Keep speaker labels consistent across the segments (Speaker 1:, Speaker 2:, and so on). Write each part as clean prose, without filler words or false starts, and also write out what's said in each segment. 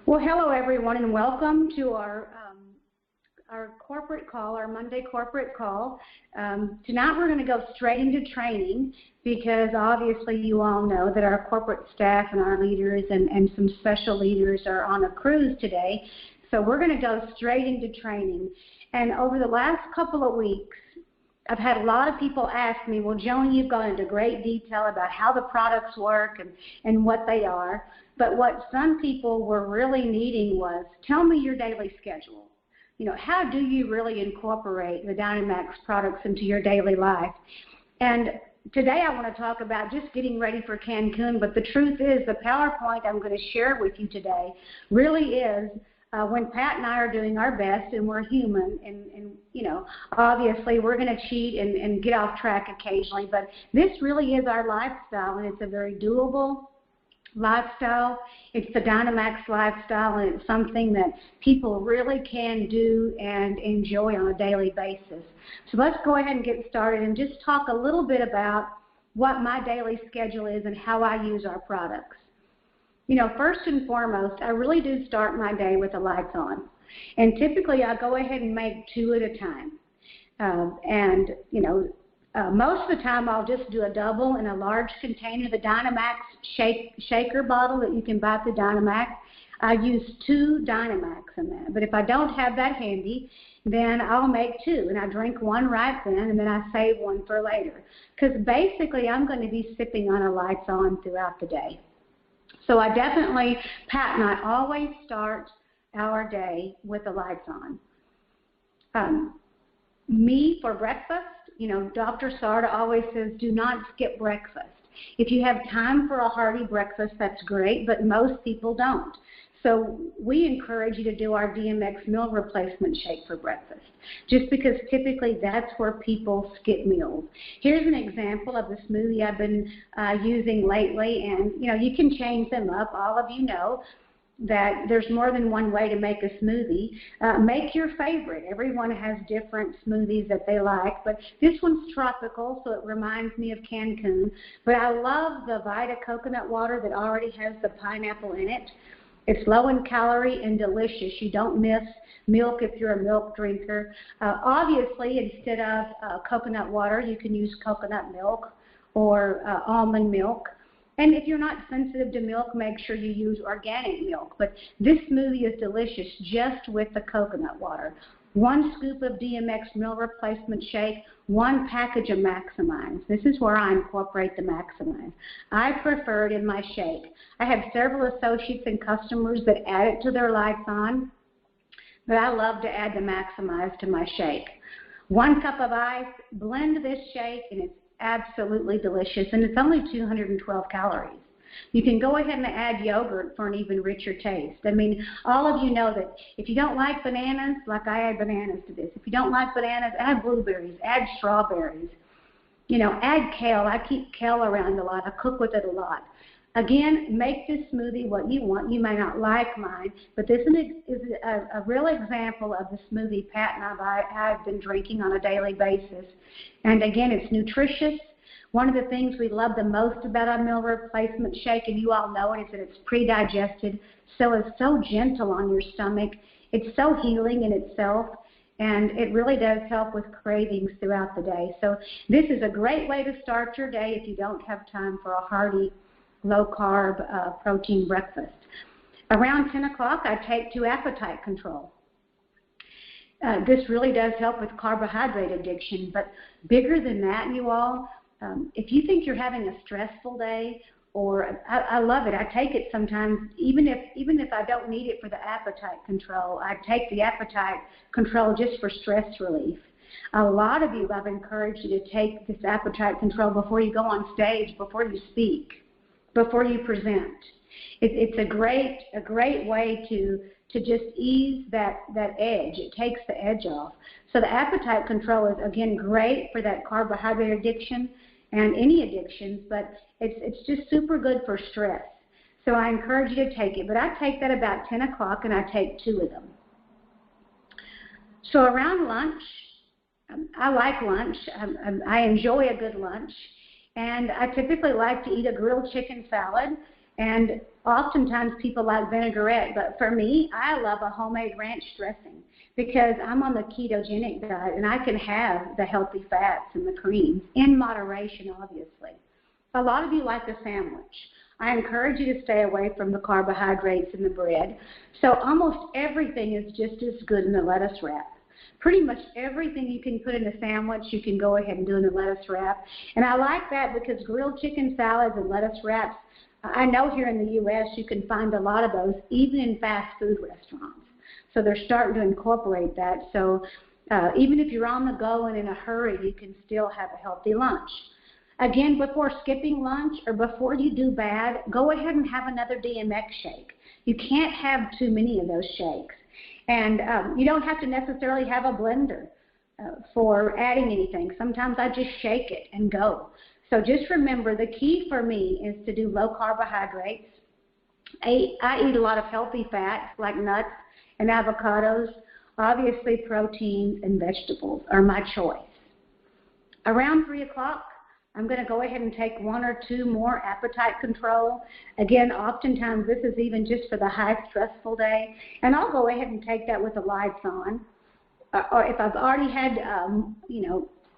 Speaker 1: Well, hello everyone, and welcome to our corporate call, our Monday corporate call. Tonight we're going to go straight into training because obviously you all know that our corporate staff and our leaders and some special leaders are on a cruise today. So we're going to go straight into training. And over the last couple of weeks, I've had a lot of people ask me, well, Joan, you've gone into great detail about how the products work and what they are. But what some people were really needing was, tell me your daily schedule. You know, how do you really incorporate the DYNAMAXX products into your daily life? And today I want to talk about just getting ready for Cancun, but the truth is the PowerPoint I'm going to share with you today really is when Pat and I are doing our best, and we're human, and you know, obviously we're going to cheat and get off track occasionally, but this really is our lifestyle, and it's a very doable lifestyle. It's the DYNAMAXX lifestyle, and it's something that people really can do and enjoy on a daily basis. So let's go ahead and get started and just talk a little bit about what my daily schedule is and how I use our products. You know, first and foremost, I really do start my day with the lights on. And typically I go ahead and make 2 at a time. Most of the time I'll just do a double in a large container, the DYNAMAXX shaker bottle that you can buy through DYNAMAXX. I use 2 DYNAMAXX in that. But if I don't have that handy, then I'll make 2, and I drink 1 right then, and then I save 1 for later. Because basically I'm going to be sipping on a lights on throughout the day. So I definitely, Pat and I always start our day with the lights on. Me for breakfast, you know, Dr. Sarda always says, do not skip breakfast. If you have time for a hearty breakfast, that's great, but most people don't. So we encourage you to do our DMX meal replacement shake for breakfast, just because typically that's where people skip meals. Here's an example of the smoothie I've been using lately, and you know, you can change them up. All of you know that there's more than one way to make a smoothie. Make your favorite. Everyone has different smoothies that they like, but this one's tropical, so it reminds me of Cancun. But I love the Vita coconut water that already has the pineapple in it. It's low in calorie and delicious. You don't miss milk if you're a milk drinker. Obviously, instead of coconut water, you can use coconut milk or almond milk. And if you're not sensitive to milk, make sure you use organic milk. But this smoothie is delicious just with the coconut water. 1 scoop of DMX meal replacement shake, 1 package of Maximize. This is where I incorporate the Maximize. I prefer it in my shake. I have several associates and customers that add it to their lights on, but I love to add the Maximize to my shake. 1 cup of ice, blend this shake, and it's absolutely delicious, and it's only 212 calories. You can go ahead and add yogurt for an even richer taste. I mean, all of you know that if you don't like bananas, like I add bananas to this. If you don't like bananas, add blueberries, add strawberries. You know, add kale. I keep kale around a lot. I cook with it a lot. Again, make this smoothie what you want. You may not like mine, but this is a real example of the smoothie Pat and I've been drinking on a daily basis. And again, it's nutritious. One of the things we love the most about our meal replacement shake, and you all know it, is that it's pre-digested, so it's so gentle on your stomach. It's so healing in itself, and it really does help with cravings throughout the day. So this is a great way to start your day if you don't have time for a hearty, low-carb protein breakfast. Around 10 o'clock, I take 2 appetite control. This really does help with carbohydrate addiction, but bigger than that, you all, if you think you're having a stressful day, or I love it, I take it sometimes, even if I don't need it for the appetite control, I take the appetite control just for stress relief. A lot of you, I've encouraged you to take this appetite control before you go on stage, before you speak, before you present. It's a great way to just ease that edge. It takes the edge off. So the appetite control is, again, great for that carbohydrate addiction and any addictions, but it's just super good for stress. So I encourage you to take it. But I take that about 10 o'clock, and I take 2 of them. So around lunch, I like lunch. I enjoy a good lunch. And I typically like to eat a grilled chicken salad. And Oftentimes people like vinaigrette, but for me, I love a homemade ranch dressing because I'm on the ketogenic diet and I can have the healthy fats and the creams in moderation, obviously. A lot of you like a sandwich. I encourage you to stay away from the carbohydrates and the bread. So almost everything is just as good in the lettuce wrap. Pretty much everything you can put in a sandwich, you can go ahead and do in the lettuce wrap. And I like that because grilled chicken salads and lettuce wraps, I know here in the U.S. you can find a lot of those, even in fast food restaurants. So they're starting to incorporate that. So even if you're on the go and in a hurry, you can still have a healthy lunch. Again, before skipping lunch or before you do bad, go ahead and have another DMX shake. You can't have too many of those shakes. And you don't have to necessarily have a blender for adding anything. Sometimes I just shake it and go. So just remember, the key for me is to do low carbohydrates. I eat a lot of healthy fats like nuts and avocados. Obviously, proteins and vegetables are my choice. Around 3 o'clock, I'm going to go ahead and take 1 or 2 more appetite control. Again, oftentimes this is even just for the high stressful day. And I'll go ahead and take that with the lights on. Or if I've already had,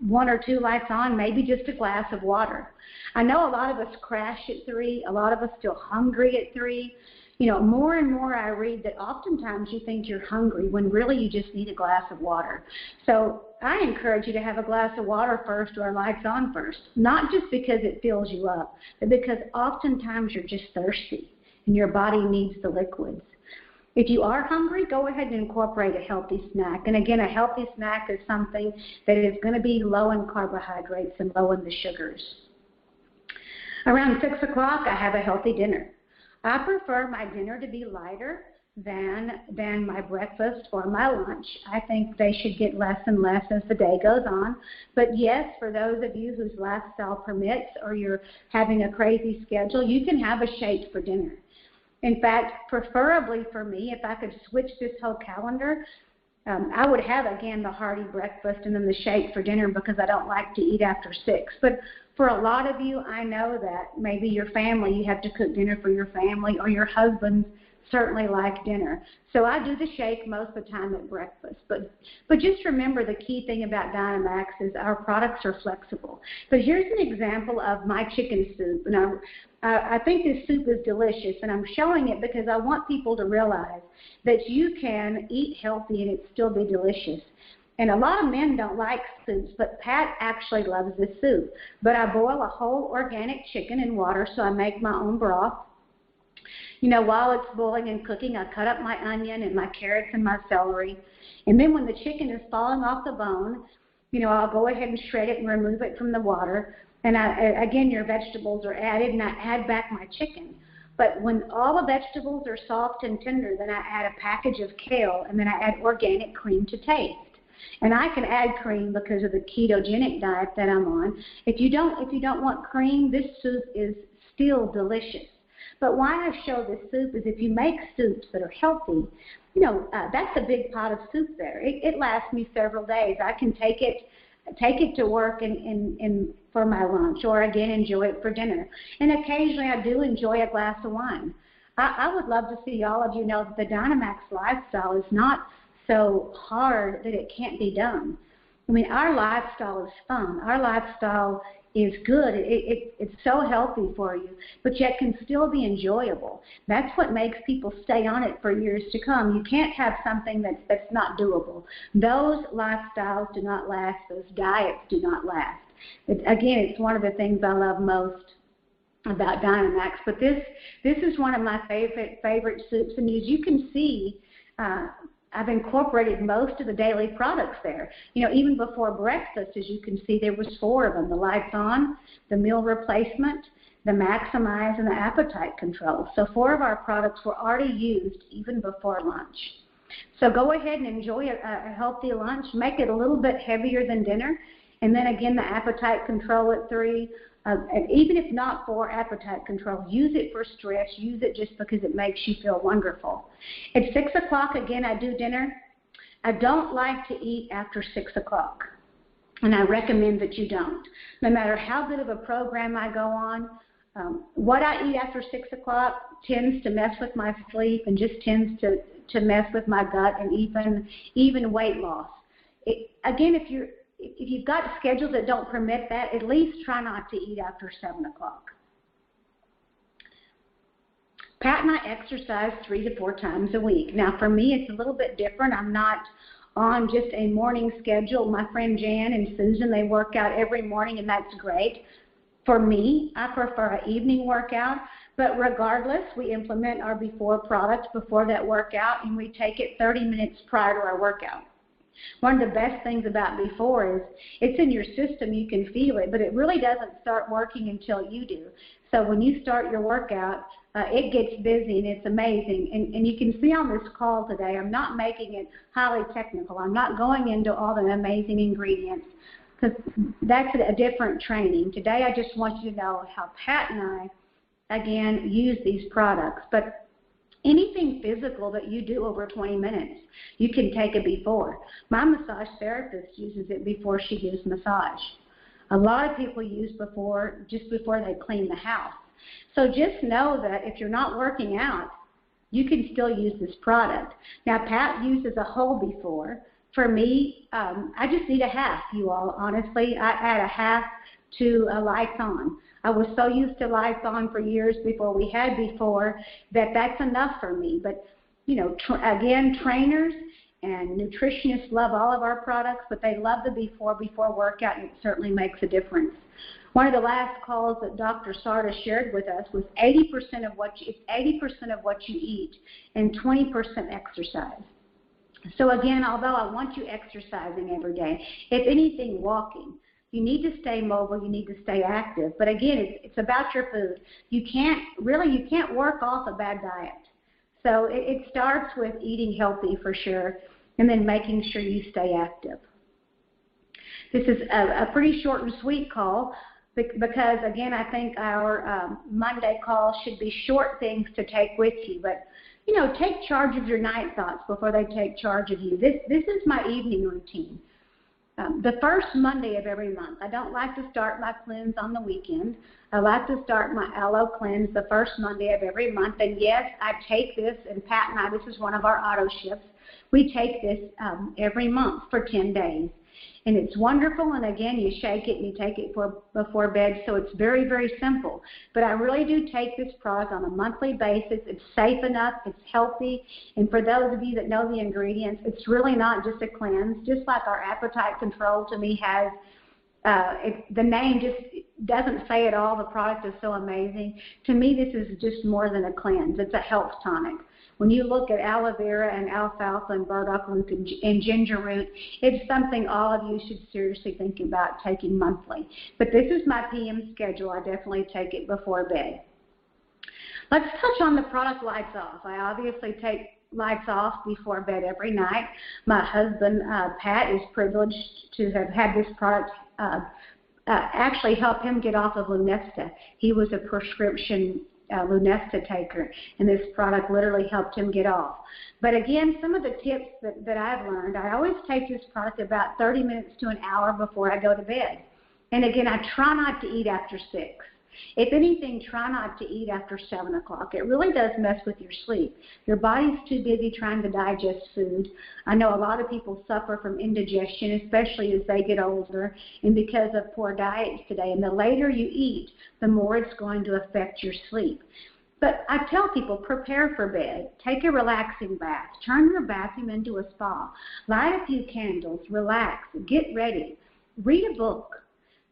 Speaker 1: 1 or 2 lights on, maybe just a glass of water. I know a lot of us crash at 3. A lot of us feel hungry at 3. More and more I read that oftentimes you think you're hungry when really you just need a glass of water. So I encourage you to have a glass of water first or lights on first, not just because it fills you up, but because oftentimes you're just thirsty and your body needs the liquids. If you are hungry, go ahead and incorporate a healthy snack. And again, a healthy snack is something that is going to be low in carbohydrates and low in the sugars. Around 6 o'clock, I have a healthy dinner. I prefer my dinner to be lighter than my breakfast or my lunch. I think they should get less and less as the day goes on. But yes, for those of you whose lifestyle permits or you're having a crazy schedule, you can have a shake for dinner. In fact, preferably for me, if I could switch this whole calendar, I would have, again, the hearty breakfast and then the shake for dinner because I don't like to eat after 6. But for a lot of you, I know that maybe your family, you have to cook dinner for your family, or your husband certainly like dinner. So I do the shake most of the time at breakfast. But just remember, the key thing about DYNAMAXX is our products are flexible. But here's an example of my chicken soup. And I think this soup is delicious, and I'm showing it because I want people to realize that you can eat healthy and it still be delicious. And a lot of men don't like soups, but Pat actually loves this soup. But I boil a whole organic chicken in water, so I make my own broth. While it's boiling and cooking, I cut up my onion and my carrots and my celery. And then when the chicken is falling off the bone, I'll go ahead and shred it and remove it from the water. And again, your vegetables are added, and I add back my chicken. But when all the vegetables are soft and tender, then I add a package of kale, and then I add organic cream to taste. And I can add cream because of the ketogenic diet that I'm on. If you don't want cream, this soup is still delicious. But why I show this soup is if you make soups that are healthy, that's a big pot of soup there. It lasts me several days. I can take it to work and for my lunch, or again enjoy it for dinner. And occasionally I do enjoy a glass of wine. I would love to see all of you know that the DYNAMAXX lifestyle is not so hard that it can't be done. I mean, our lifestyle is fun. Our lifestyle is good. It's so healthy for you, but yet can still be enjoyable. That's what makes people stay on it for years to come. You can't have something that's not doable. Those lifestyles do not last. Those diets do not last. Again, it's one of the things I love most about DYNAMAXX. But this is one of my favorite soups, and as you can see, I've incorporated most of the daily products there. Even before breakfast, as you can see, there was 4 of them: the lights on, the meal replacement, the maximize, and the appetite control. So 4 of our products were already used even before lunch. So go ahead and enjoy a healthy lunch. Make it a little bit heavier than dinner. And then again, the appetite control at 3. And even if not for appetite control, use it for stress. Use it just because it makes you feel wonderful. At 6 o'clock, again, I do dinner. I don't like to eat after 6 o'clock, and I recommend that you don't. No matter how good of a program I go on, What I eat after 6 o'clock tends to mess with my sleep and just tends to mess with my gut and even weight loss. Again, if you've got schedules that don't permit that, at least try not to eat after 7 o'clock. Pat and I exercise 3 to 4 times a week. Now, for me, it's a little bit different. I'm not on just a morning schedule. My friend Jan and Susan, they work out every morning, and that's great. For me, I prefer an evening workout, but regardless, we implement our before product before that workout, and we take it 30 minutes prior to our workout. One of the best things about before is it's in your system, you can feel it, but it really doesn't start working until you do. So when you start your workout, it gets busy and it's amazing. And you can see on this call today, I'm not making it highly technical. I'm not going into all the amazing ingredients because that's a different training. Today I just want you to know how Pat and I, again, use these products. But anything physical that you do over 20 minutes, you can take it before. My massage therapist uses it before she gives massage. A lot of people use just before they clean the house. So just know that if you're not working out, you can still use this product. Now, Pat uses a whole before. For me, I just need a half, you all. Honestly, I add a half to a lights on. I was so used to lights on for years before we had before that's enough for me. But, you know, again, trainers and nutritionists love all of our products, but they love the before workout, and it certainly makes a difference. One of the last calls that Dr. Sarda shared with us was 80% of what you eat and 20% exercise. So again, although I want you exercising every day, if anything, walking. You need to stay mobile. You need to stay active. But again, it's about your food. You can't work off a bad diet. So it starts with eating healthy for sure, and then making sure you stay active. This is a pretty short and sweet call because, again, I think our Monday call should be short things to take with you. But, you know, take charge of your night thoughts before they take charge of you. This is my evening routine. The first Monday of every month. I don't like to start my cleanse on the weekend. I like to start my aloe cleanse the first Monday of every month. And yes, I take this, and Pat and I, this is one of our auto shifts. We take this every month for 10 days. And it's wonderful, and again, you shake it and you take it before bed, so it's very, very simple. But I really do take this product on a monthly basis. It's safe enough, it's healthy, and for those of you that know the ingredients, it's really not just a cleanse. Just like our appetite control to me has, the name just doesn't say it all. The product is so amazing. To me, this is just more than a cleanse. It's a health tonic. When you look at aloe vera and alfalfa and burdock root and ginger root, it's something all of you should seriously think about taking monthly. But this is my PM schedule. I definitely take it before bed. Let's touch on the product Lights Off. I obviously take Lights Off before bed every night. My husband, Pat, is privileged to have had this product actually help him get off of Lunesta. He was a prescription Lunesta taker, and this product literally helped him get off. But again, some of the tips that I've learned, I always take this product about 30 minutes to an hour before I go to bed. And again, I try not to eat after 6. If anything, try not to eat after 7 o'clock. It really does mess with your sleep. Your body's too busy trying to digest food. I know a lot of people suffer from indigestion, especially as they get older, and because of poor diets today. And the later you eat, the more it's going to affect your sleep. But I tell people, prepare for bed. Take a relaxing bath. Turn your bathroom into a spa. Light a few candles. Relax. Get ready. Read a book.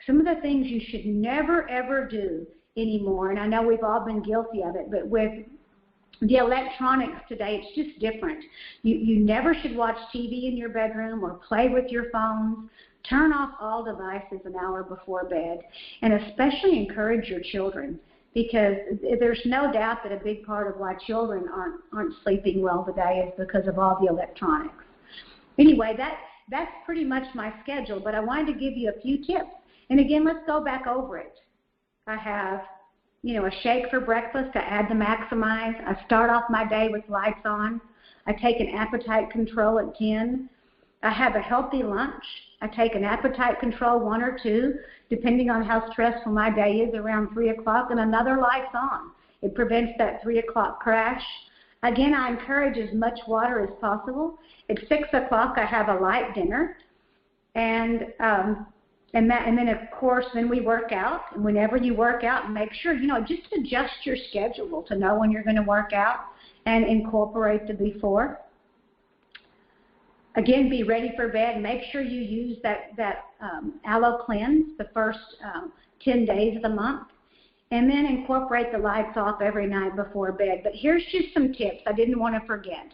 Speaker 1: Some of the things you should never, ever do anymore, and I know we've all been guilty of it, but with the electronics today, it's just different. You never should watch TV in your bedroom or play with your phones. Turn off all devices an hour before bed, and especially encourage your children, because there's no doubt that a big part of why children aren't sleeping well today is because of all the electronics. Anyway, that's pretty much my schedule, but I wanted to give you a few tips. And again, let's go back over it. I have, a shake for breakfast. I add the Maximize. I start off my day with Lights On. I take an appetite control at 10. I have a healthy lunch. I take an appetite control, 1 or 2, depending on how stressful my day is, around 3 o'clock, and another Light's On. It prevents that 3 o'clock crash. Again, I encourage as much water as possible. At 6 o'clock, I have a light dinner, and then of course, then we work out. And whenever you work out, make sure, just adjust your schedule to know when you're going to work out and incorporate the before. Again, be ready for bed. Make sure you use that Aloe Cleanse the first 10 days of the month. And then incorporate the lights off every night before bed. But here's just some tips I didn't want to forget.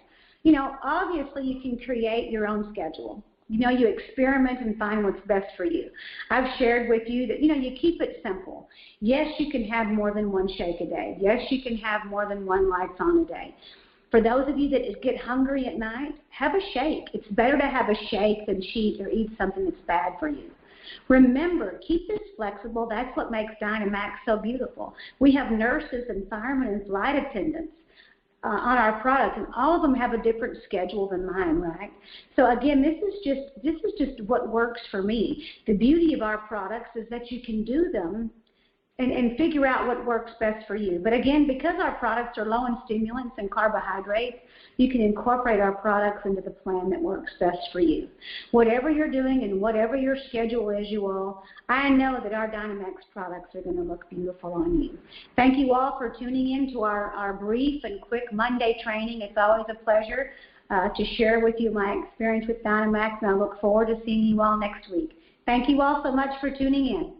Speaker 1: Obviously you can create your own schedule. You experiment and find what's best for you. I've shared with you that, you keep it simple. Yes, you can have more than 1 shake a day. Yes, you can have more than 1 Lights On a day. For those of you that get hungry at night, have a shake. It's better to have a shake than cheat or eat something that's bad for you. Remember, keep this flexible. That's what makes DYNAMAXX so beautiful. We have nurses and firemen and flight attendants on our product, and all of them have a different schedule than mine, right? So again, this is just what works for me. The beauty of our products is that you can do them and figure out what works best for you. But again, because our products are low in stimulants and carbohydrates, you can incorporate our products into the plan that works best for you. Whatever you're doing and whatever your schedule is, you all, I know that our DYNAMAXX products are going to look beautiful on you. Thank you all for tuning in to our brief and quick Monday training. It's always a pleasure to share with you my experience with DYNAMAXX, and I look forward to seeing you all next week. Thank you all so much for tuning in.